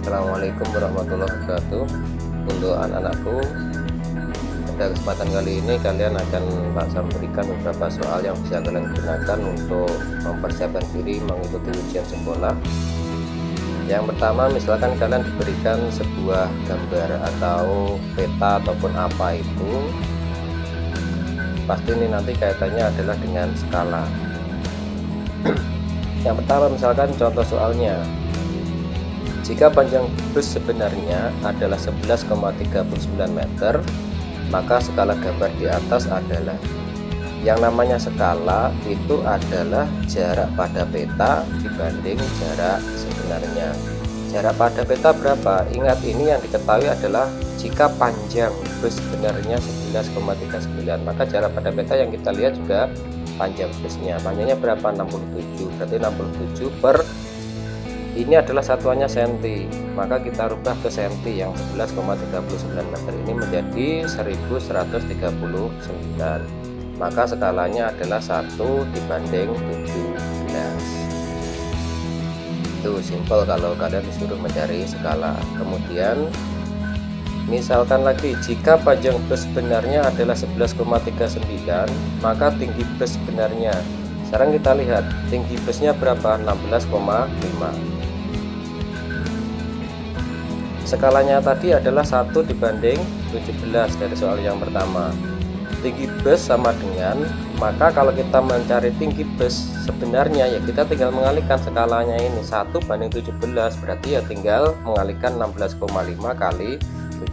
Assalamualaikum warahmatullahi wabarakatuh. Untuk anak-anakku, pada kesempatan kali ini kalian akan saya berikan beberapa soal yang bisa kalian gunakan untuk mempersiapkan diri mengikuti ujian sekolah. Yang pertama, misalkan kalian diberikan sebuah gambar atau peta ataupun apa itu, pasti ini nanti kaitannya adalah dengan skala. Yang pertama, misalkan contoh soalnya, jika panjang bus sebenarnya adalah 11,39 meter, maka skala gambar di atas adalah, yang namanya skala itu adalah jarak pada peta dibanding jarak sebenarnya. Jarak pada peta berapa? Ingat, ini yang diketahui adalah jika panjang bus sebenarnya 11,39, maka jarak pada peta yang kita lihat juga panjang busnya. Panjangnya berapa? 67. Berarti 67 per, ini adalah satuannya senti, maka kita rubah ke senti. Yang 11,39 meter ini menjadi 1139, maka skalanya adalah 1 dibanding 17. Itu simpel kalau kalian disuruh mencari skala. Kemudian misalkan lagi, jika panjang bus sebenarnya adalah 11,39, maka tinggi bus sebenarnya, sekarang kita lihat tinggi busnya berapa? 16,5. Skalanya tadi adalah 1 dibanding 17 dari soal yang pertama. Tinggi bus sama dengan, maka kalau kita mencari tinggi bus sebenarnya, ya kita tinggal mengalihkan skalanya ini 1 banding 17, berarti ya tinggal mengalihkan 16,5 kali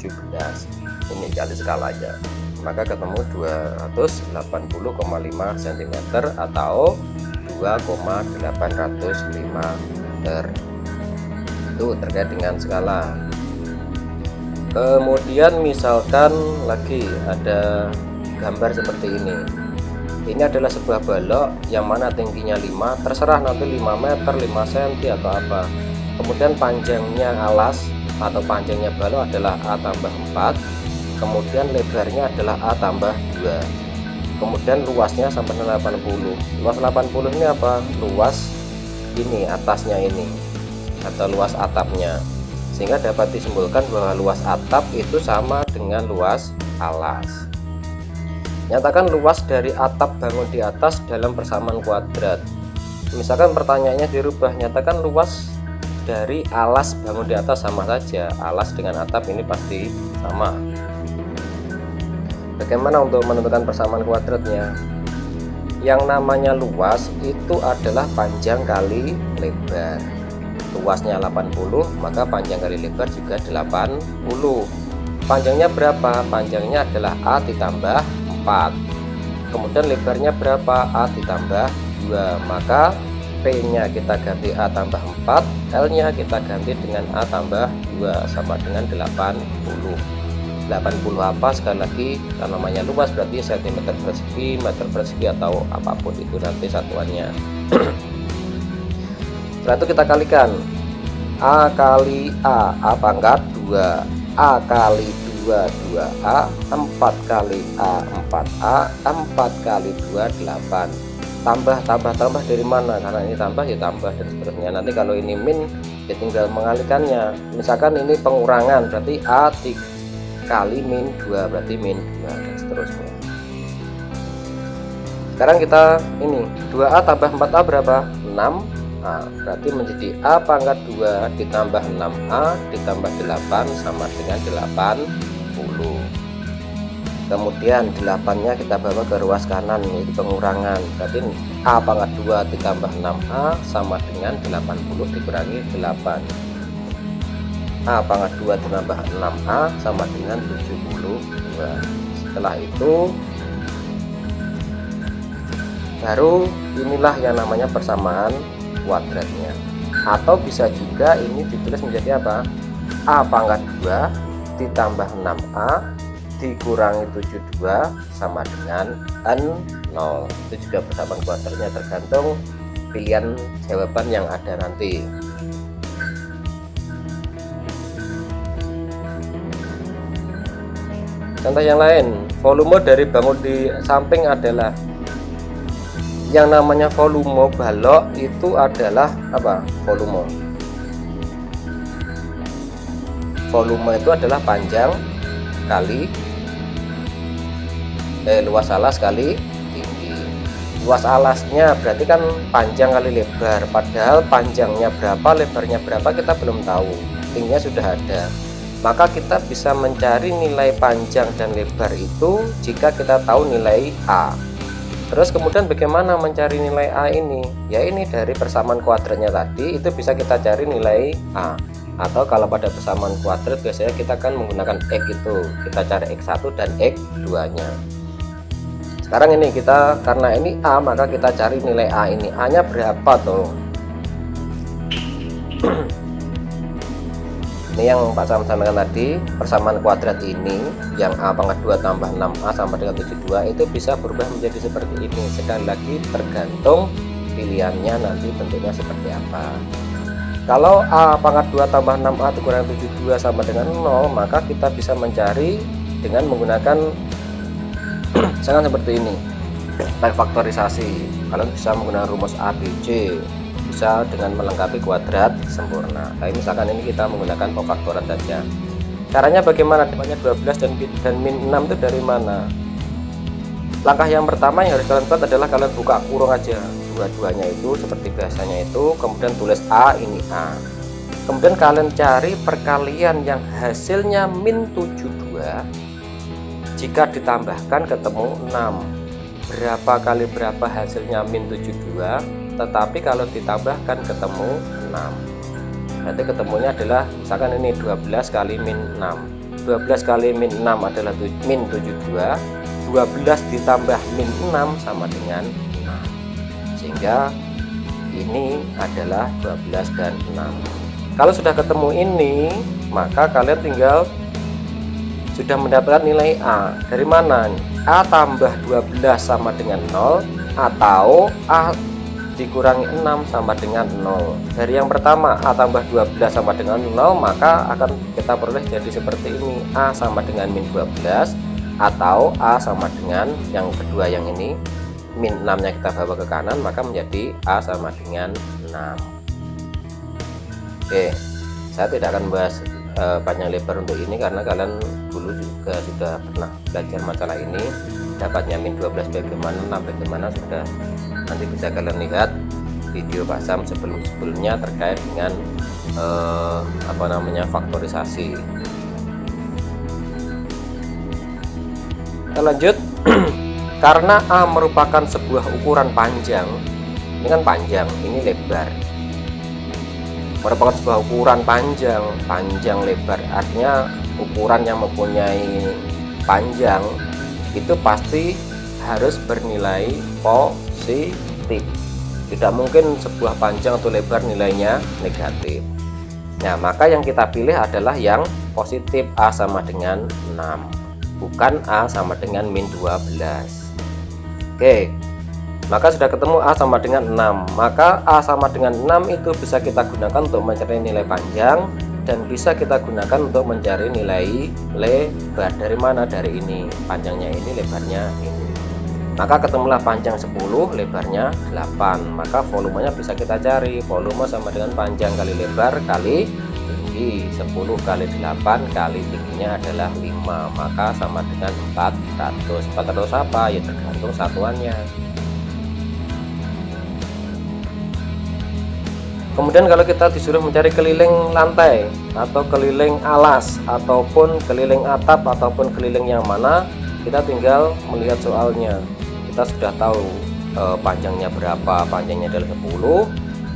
17, ini kali skalanya, maka ketemu 280,5 cm atau 2,805 meter. Itu terkait dengan skala. Kemudian misalkan lagi ada gambar seperti ini. Ini adalah sebuah balok yang mana tingginya 5, terserah nanti 5 meter, 5 cm atau apa. Kemudian panjangnya alas atau panjangnya balok adalah A tambah 4, kemudian lebarnya adalah A tambah 2, kemudian luasnya sampai 80. Luas 80 ini apa? Luas ini, atasnya ini, atau luas atapnya, sehingga dapat disimpulkan bahwa luas atap itu sama dengan luas alas. Nyatakan luas dari atap bangun di atas dalam persamaan kuadrat. Misalkan pertanyaannya dirubah, nyatakan luas dari alas bangun di atas, sama saja, alas dengan atap ini pasti sama. Bagaimana untuk menentukan persamaan kuadratnya? Yang namanya luas itu adalah panjang kali lebar. Luasnya 80, maka panjang kali lebar juga 80. Panjangnya berapa? Panjangnya adalah A ditambah 4, kemudian lebarnya berapa? A ditambah 2, maka P nya kita ganti A tambah 4, L nya kita ganti dengan A tambah 2, sama dengan 80. 80 apa? Sekali lagi, kalau namanya luas berarti cm persegi, meter persegi, atau apapun itu nanti satuannya. Setelah itu kita kalikan, A kali A pangkat 2, A kali 2, 2A, 4 kali A, 4A, 4 kali 2, 8. Tambah dari mana? Karena ini tambah ya tambah, dan seterusnya. Nanti kalau ini min, ya tinggal mengalihkannya. Misalkan ini pengurangan, berarti A kali min 2, berarti min 2, dan seterusnya. Sekarang kita ini 2A tambah 4A berapa? 6A, berarti menjadi A pangkat 2 ditambah 6A ditambah 8 sama dengan 80. Kemudian 8-nya kita bawa ke ruas kanan, yaitu pengurangan, berarti A pangkat 2 ditambah 6A sama dengan 80 dikurangi 8. A pangkat 2 ditambah 6A sama dengan 72. Setelah itu baru inilah yang namanya persamaan kuadratnya. Atau bisa juga ini ditulis menjadi apa? A pangkat 2 ditambah 6A dikurangi 72 sama dengan N0. Itu juga persamaan kuadratnya, tergantung pilihan jawaban yang ada nanti. Contoh yang lain, volume dari bangun di samping adalah, yang namanya volume balok itu adalah apa? Volume volume itu adalah panjang kali luas alas kali tinggi. Luas alasnya berarti kan panjang kali lebar, padahal panjangnya berapa, lebarnya berapa kita belum tahu, tingginya sudah ada. Maka kita bisa mencari nilai panjang dan lebar itu jika kita tahu nilai A. Terus kemudian bagaimana mencari nilai A ini? Ya ini dari persamaan kuadratnya tadi itu bisa kita cari nilai A. Atau kalau pada persamaan kuadrat biasanya kita akan menggunakan X, itu kita cari X1 dan X2 nya. Sekarang ini kita, karena ini A, maka kita cari nilai A ini. A nya berapa tuh? Ini yang Pak Sam sampaikan tadi, persamaan kuadrat ini yang A pangkat 2 tambah 6A sama dengan 72 itu bisa berubah menjadi seperti ini. Sekali lagi tergantung pilihannya nanti bentuknya seperti apa. Kalau A pangkat 2 tambah 6A itu kurang 72 sama dengan 0, maka kita bisa mencari dengan menggunakan misalkan seperti ini, type faktorisasi. Kalian bisa menggunakan rumus ABC, bisa dengan melengkapi kuadrat sempurna. Tapi misalkan ini kita menggunakan pemfaktoran saja. Caranya bagaimana? Dapatnya 12 dan min 6 itu dari mana? Langkah yang pertama yang harus kalian buat adalah kalian buka kurung aja dua-duanya itu seperti biasanya itu, kemudian tulis A, ini A. Kemudian kalian cari perkalian yang hasilnya min 72. Jika ditambahkan ketemu 6. Berapa kali berapa hasilnya min 72? Tetapi kalau ditambahkan ketemu 6. Berarti ketemunya adalah misalkan ini 12 kali min 6. 12 kali min 6 adalah min 72. 12 ditambah min 6 sama dengan 6. Sehingga ini adalah 12 dan 6. Kalau sudah ketemu ini, maka kalian tinggal sudah mendapatkan nilai A. Dari mana? A tambah 12 sama dengan 0 atau A dikurangi 6 sama dengan 0. Dari yang pertama A tambah 12 sama dengan 0, maka akan kita peroleh jadi seperti ini, A sama dengan min 12 atau A sama dengan yang kedua yang ini, min 6 nya kita bawa ke kanan, maka menjadi A sama dengan 6. Oke, saya tidak akan bahas panjang lebar untuk ini karena kalian dulu juga sudah pernah belajar masalah ini. Dapatnya min 12 bagaimana, 6 bagaimana, sudah nanti bisa kalian lihat video Pak Sam sebelumnya terkait dengan faktorisasi. Kita lanjut. Karena A merupakan sebuah ukuran panjang, ini kan panjang, ini lebar, merupakan sebuah ukuran panjang lebar, artinya ukuran yang mempunyai panjang itu pasti harus bernilai positif. Tidak mungkin sebuah panjang atau lebar nilainya negatif. Nah, maka yang kita pilih adalah yang positif, A sama dengan 6, bukan A sama dengan min 12. Oke, maka sudah ketemu A sama dengan 6, maka A sama dengan 6 itu bisa kita gunakan untuk mencari nilai panjang dan bisa kita gunakan untuk mencari nilai lebar. Dari mana? Dari ini, panjangnya ini, lebarnya ini. Maka ketemulah panjang 10, lebarnya 8, maka volumenya bisa kita cari. Volume sama dengan panjang kali lebar kali tinggi. 10 kali 8 kali tingginya adalah 5, maka sama dengan 400. 400 apa? Ya tergantung satuannya. Kemudian kalau kita disuruh mencari keliling lantai atau keliling alas ataupun keliling atap ataupun keliling yang mana, kita tinggal melihat soalnya. Kita sudah tahu panjangnya berapa, panjangnya adalah 10,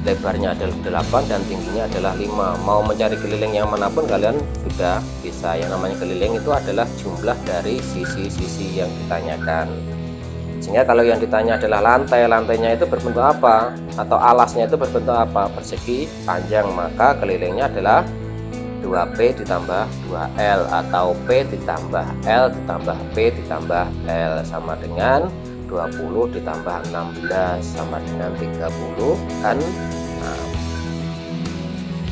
lebarnya adalah 8 dan tingginya adalah 5. Mau mencari keliling yang manapun kalian sudah bisa. Yang namanya keliling itu adalah jumlah dari sisi-sisi yang ditanyakan. Sehingga kalau yang ditanya adalah lantai, lantainya itu berbentuk apa, atau alasnya itu berbentuk apa, persegi panjang, maka kelilingnya adalah 2P ditambah 2L atau P ditambah L ditambah P ditambah L sama dengan 20 ditambah 16 sama dengan 30 kan. Nah,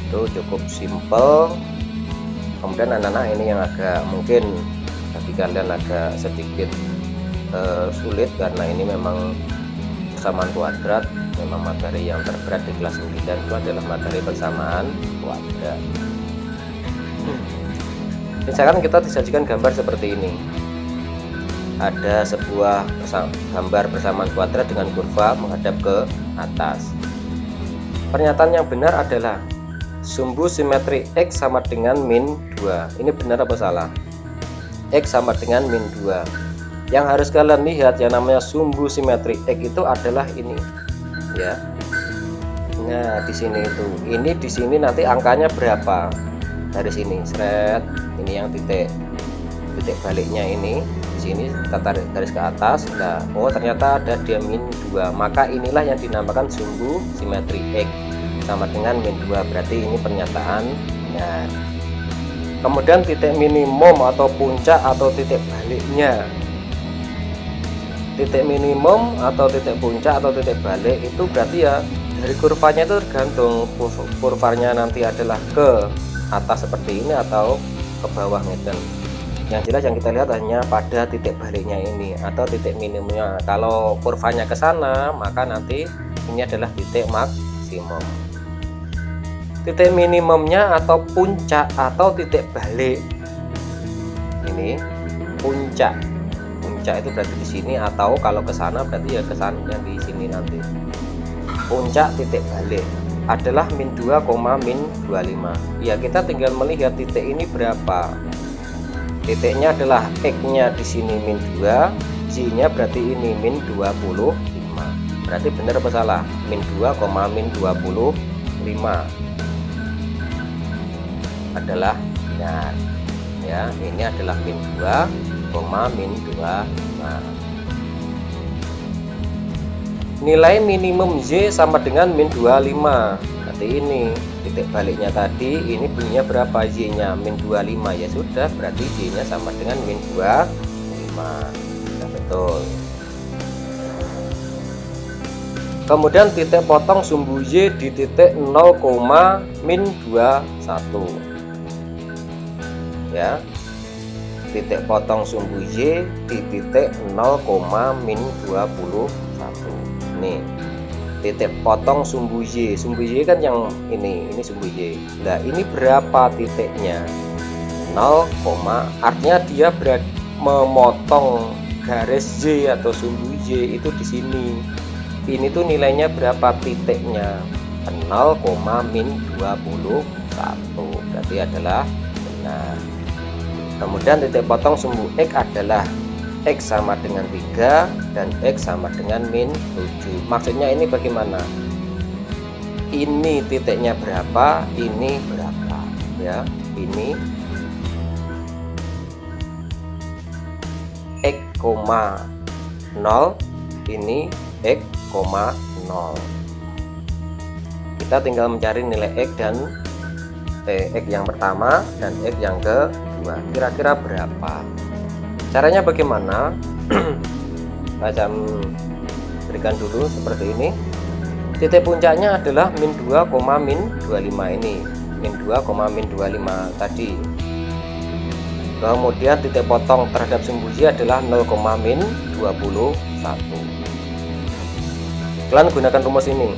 itu cukup simple. Kemudian anak-anak ini yang agak mungkin bagi kalian agak sedikit sulit karena ini memang persamaan kuadrat, memang materi yang terberat di kelas 9 itu adalah materi persamaan kuadrat. Misalkan kita disajikan gambar seperti ini, ada sebuah gambar persamaan kuadrat dengan kurva menghadap ke atas. Pernyataan yang benar adalah sumbu simetri X sama dengan min 2. Ini benar apa salah? X sama dengan min 2. Yang harus kalian lihat yang namanya sumbu simetri X itu adalah ini, ya. Nah, di sini itu. Ini di sini nanti angkanya berapa? Dari sini, seret. Ini yang titik baliknya ini. Di sini kita tarik garis ke atas. Nah, oh ternyata ada dia min 2. Maka inilah yang dinamakan sumbu simetri X sama dengan min 2. Berarti ini pernyataan benar. Kemudian titik minimum atau puncak atau titik baliknya. Titik minimum atau titik puncak atau titik balik itu berarti ya dari kurvanya itu tergantung kurvanya nanti adalah ke atas seperti ini atau ke bawah ngeten. Yang jelas yang kita lihat hanya pada titik baliknya ini atau titik minimumnya. Kalau kurvanya ke sana maka nanti ini adalah titik maksimum. Titik minimumnya atau puncak atau titik balik ini puncak itu berarti di sini, atau kalau ke sana berarti ya ke sana yang di sini nanti. Puncak titik balik adalah min 2, min 25. Ya, kita tinggal melihat titik ini berapa. Titiknya adalah X-nya di sini min 2, Y-nya berarti ini min 25. Berarti benar apa salah? Min 2, min 25 adalah benar. Ya, ini adalah min 2, min 25. Nilai minimum Y sama dengan min 25. Berarti ini titik baliknya tadi, ini bunyinya berapa? Y-nya min 25. Ya sudah, berarti Y-nya sama dengan min 25. Sudah betul. Kemudian titik potong sumbu Y di titik 0, min 21. Ya, titik potong sumbu Y di titik 0, min 21. Nih, titik potong sumbu Y. Sumbu Y kan yang ini sumbu Y. Nah, ini berapa titiknya? 0, artinya dia memotong garis Y atau sumbu Y itu di sini. Ini tuh nilainya berapa titiknya? 0, min 21. Berarti adalah benar. Kemudian titik potong sumbu X adalah X sama dengan 3 dan X sama dengan min 7. Maksudnya ini bagaimana? Ini titiknya berapa, ini berapa, ya. Ini X, 0, ini X, 0. Kita tinggal mencari nilai X dan X yang pertama dan X yang kedua. Kira-kira berapa? Caranya bagaimana? Saya berikan dulu seperti ini. Titik puncaknya adalah min 2, min 25 ini. Min 2, min 25 tadi. Kemudian titik potong terhadap sumbu Y adalah 0, min 21. Kalian gunakan rumus ini.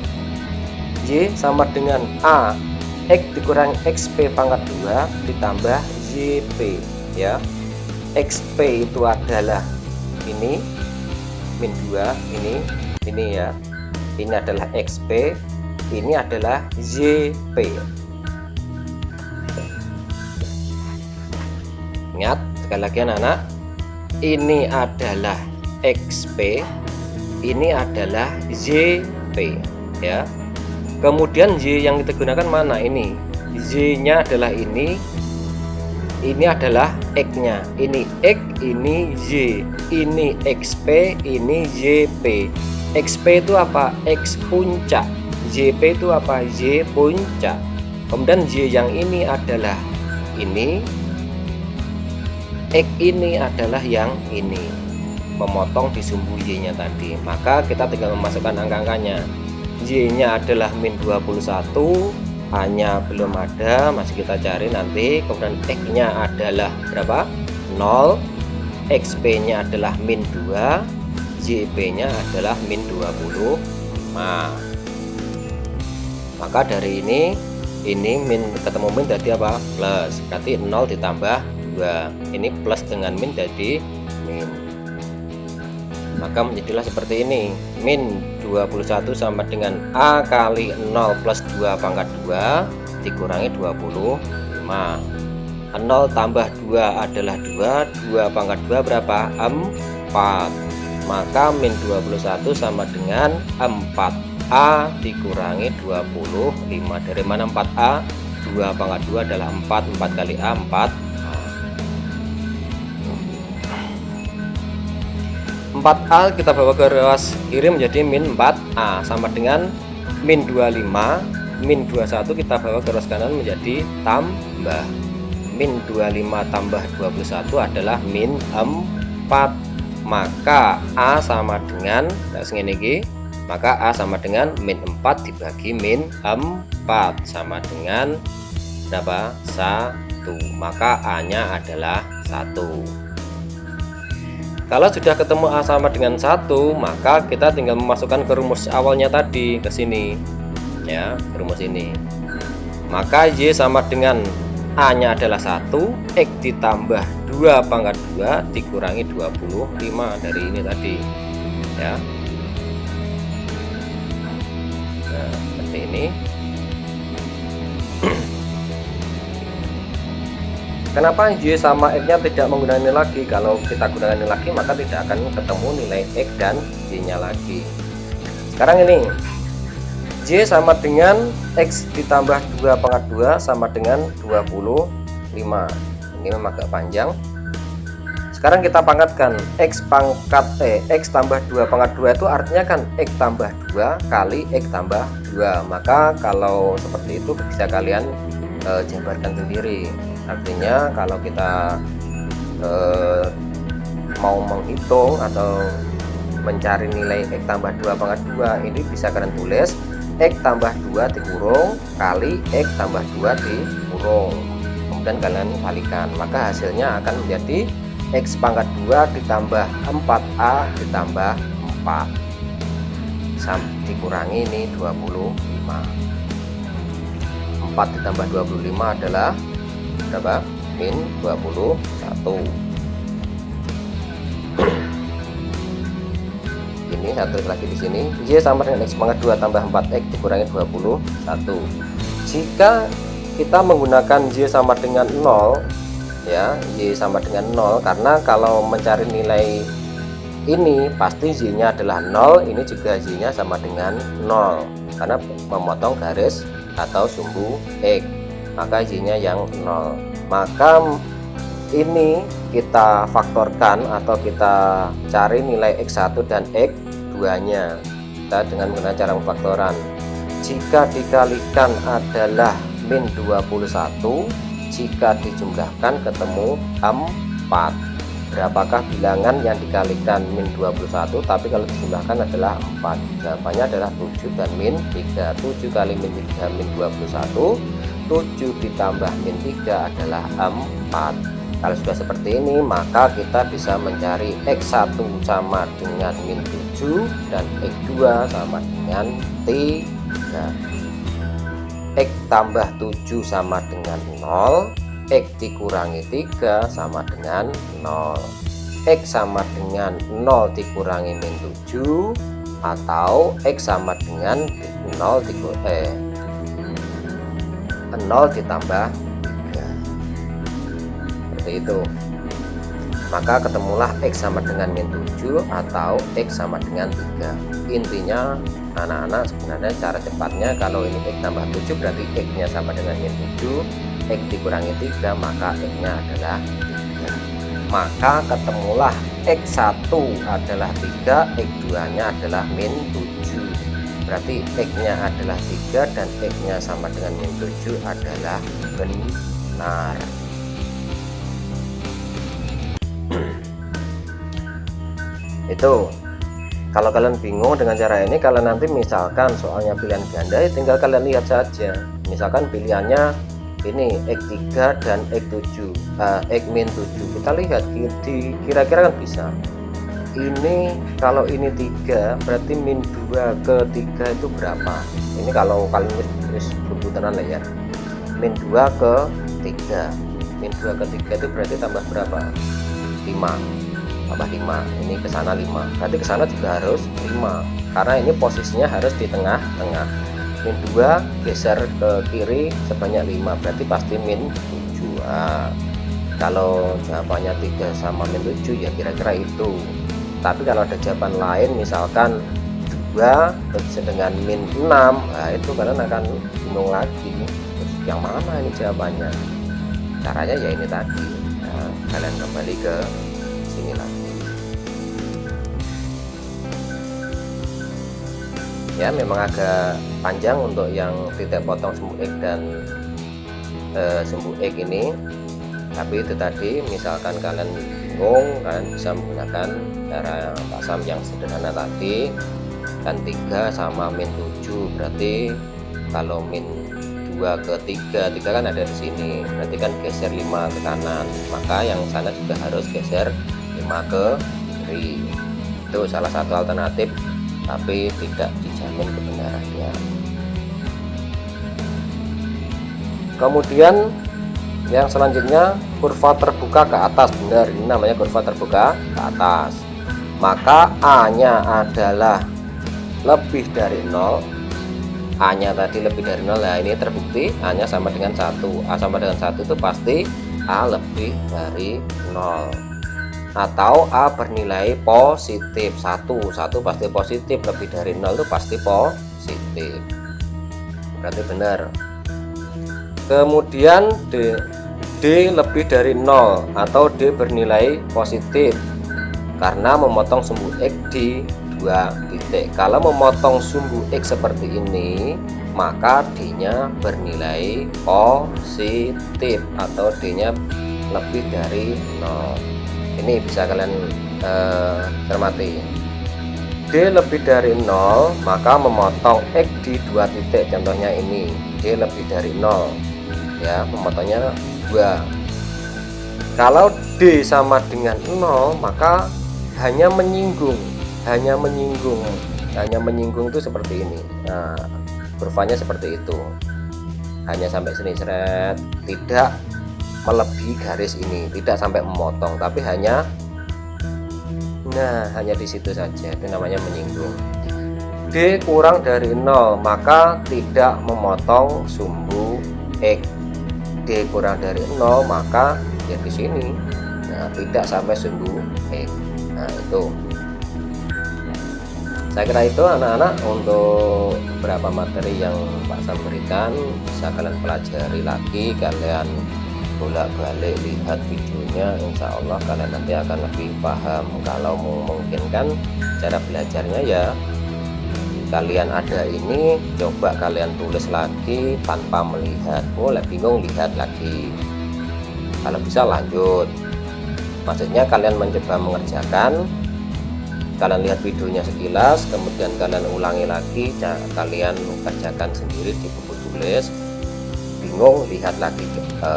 Y sama dengan A X dikurang XP pangkat 2 ditambah YP, ya. XP itu adalah ini min 2, ini ya. Ini adalah XP, ini adalah YP. Ingat sekali lagi anak-anak, ini adalah XP, ini adalah YP, ya. Kemudian Y yang kita gunakan mana? Ini Y-nya adalah ini adalah X-nya. Ini X, ini Y, ini XP, ini YP. XP itu apa? X puncak. YP itu apa? Y puncak. Kemudian Y yang ini adalah ini, X ini adalah yang ini, memotong di sumbu Y-nya tadi. Maka kita tinggal memasukkan angka-angkanya. Y-nya adalah min 21, hanya belum ada, masih kita cari nanti. Kemudian X-nya adalah berapa? 0, XP-nya adalah min 2, YP-nya adalah min 25. Maka dari ini min ketemu min jadi apa? Plus. Berarti 0 ditambah 2. Ini plus dengan min jadi min. Maka menjadilah seperti ini. Min 21 sama dengan A kali 0 plus 2 pangkat 2 dikurangi 25. 0 tambah 2 adalah 2. 2 pangkat 2 berapa? 4. Maka min 21 sama dengan 4A dikurangi 25. Dari mana 4A? 2 pangkat 2 adalah 4. 4 kali A 4. 4A kita bawa ke ruas kiri menjadi min 4A sama dengan min 25. Min 21 kita bawa ke ruas kanan menjadi tambah. Min 25 tambah 21 adalah min 4. Maka A sama dengan maka A sama dengan min 4 dibagi min 4 sama dengan berapa? 1. Maka A nya adalah 1. Kalau sudah ketemu A sama dengan 1, maka kita tinggal memasukkan ke rumus awalnya tadi ke sini ya, ke rumus ini. Maka Y sama dengan A nya adalah 1, X ditambah 2 pangkat 2 dikurangi 25 dari ini tadi ya. Nah, seperti ini. Kenapa Y sama X nya tidak menggunakan ini lagi? Kalau kita gunakan ini lagi maka tidak akan ketemu nilai X dan Y nya lagi. Sekarang ini Y sama dengan X ditambah 2 pangkat 2 sama dengan 25. Ini memang agak panjang. Sekarang kita pangkatkan X tambah 2 pangkat 2 itu artinya kan X tambah 2 kali X tambah 2. Maka kalau seperti itu bisa kalian jabarkan sendiri. Artinya kalau kita mau menghitung atau mencari nilai X tambah 2 pangkat 2, ini bisa kalian tulis X tambah 2 dikurung kali X tambah 2 dikurung, kemudian kalian kalikan, maka hasilnya akan menjadi X pangkat 2 ditambah 4A ditambah 4 dikurangi ini 25. 4 ditambah 25 adalah berapa? Min 21. Ini satu lagi di sini, Y sama dengan X pangkat 2 tambah 4X dikurangi 21. Jika kita menggunakan Y sama dengan 0 ya, Y sama dengan 0, karena kalau mencari nilai ini pasti Y nya adalah 0, ini juga Y nya sama dengan 0 karena memotong garis atau sumbu X, maka Y nya yang 0. Maka ini kita faktorkan atau kita cari nilai X1 dan X2 nya kita dengan menggunakan cara pemfaktoran. Jika dikalikan adalah min 21, jika dijumlahkan ketemu 4. Berapakah bilangan yang dikalikan min 21 tapi kalau dijumlahkan adalah 4? Jawabannya adalah 7 dan min 3. 7 kali min 3 min 21, 7 ditambah min 3 adalah 4. Kalau sudah seperti ini maka kita bisa mencari X1 sama dengan min 7 dan X2 sama dengan 3. X tambah 7 sama dengan 0, X dikurangi 3 sama dengan 0. X sama dengan 0 dikurangi min 7 atau X sama dengan 0 ditambah 3. Seperti itu. Maka ketemulah X sama dengan min 7 atau X sama dengan 3. Intinya anak-anak sebenarnya cara cepatnya kalau ini X tambah 7 berarti X nya sama dengan min 7, X dikurangi 3 maka X nya adalah 3. Maka ketemulah X1 adalah 3, X2 nya adalah min 7. Berarti X nya adalah 3 dan X nya sama dengan min 7 adalah benar. Itu kalau kalian bingung dengan cara ini, kalian nanti misalkan soalnya pilihan ganda tinggal kalian lihat saja. Misalkan pilihannya ini X3 dan X7 X min 7, kita lihat kira-kira kan bisa. Ini kalau ini 3 berarti min 2 ke 3 itu berapa? Ini kalau kalian tulis bebutan lah ya, min 2 ke 3 min 2 ke 3 itu berarti tambah berapa? 5, tambah 5, ini ke sana 5, berarti ke sana juga harus 5 karena ini posisinya harus di tengah-tengah. Min 2 geser ke kiri sebanyak 5, berarti pasti min 7. Kalau jawabannya 3 sama min 7 ya kira-kira itu. Tapi kalau ada jawaban lain misalkan 2 dengan min 6, nah itu kalian akan bingung lagi, terus yang mana ini jawabannya. Caranya ya ini tadi, nah, kalian kembali ke sini lagi ya. Memang agak panjang untuk yang titik potong sumbu X dan sumbu X ini, tapi itu tadi misalkan kalian bingung, kalian bisa menggunakan cara Pak Sam yang sederhana tadi. Kan 3 sama min 7 berarti kalau min 2 ke 3 kan ada di sini, berarti kan geser 5 ke kanan, maka yang sana juga harus geser 5 ke kiri. Itu salah satu alternatif, tapi tidak dijamin kebenarannya. Kemudian yang selanjutnya kurva terbuka ke atas, benar, ini namanya kurva terbuka ke atas, maka A nya adalah lebih dari 0. A nya tadi lebih dari 0, nah ini terbukti A nya sama dengan 1. A sama dengan 1 itu pasti A lebih dari 0, atau A bernilai positif 1 pasti positif, lebih dari 0 itu pasti positif, berarti benar. Kemudian D lebih dari 0 atau D bernilai positif karena memotong sumbu X di 2 titik. Kalau memotong sumbu X seperti ini, maka D nya bernilai positif atau D nya lebih dari 0. Ini bisa kalian cermati. D lebih dari 0, maka memotong X di 2 titik, contohnya ini D lebih dari 0 ya, memotongnya 2. Kalau D sama dengan 0, maka hanya menyinggung itu seperti ini. Nah, kurvanya seperti itu, hanya sampai sini seret, tidak melebihi garis ini, tidak sampai memotong, tapi hanya di situ saja, itu namanya menyinggung. D kurang dari 0, maka tidak memotong sumbu X. D kurang dari 0, maka ya di sini, nah, tidak sampai sumbu X. Nah itu, saya kira itu anak-anak untuk beberapa materi yang Pak Sam berikan, bisa kalian pelajari lagi, kalian bolak-balik lihat videonya, insya Allah kalian nanti akan lebih paham. Kalau memungkinkan cara belajarnya ya kalian ada ini, coba kalian tulis lagi tanpa melihat, bingung lihat lagi, kalau bisa lanjut, maksudnya kalian mencoba mengerjakan, kalian lihat videonya sekilas, kemudian kalian ulangi lagi, kalian kerjakan sendiri di buku tulis, bingung lihat lagi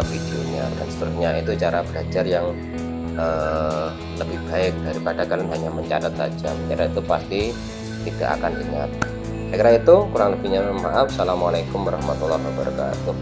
videonya dan seterusnya. Itu cara belajar yang lebih baik daripada kalian hanya mencatat saja. Mencatat itu pasti tidak akan ingat. Saya kira itu, kurang lebihnya maaf. Assalamualaikum warahmatullahi wabarakatuh.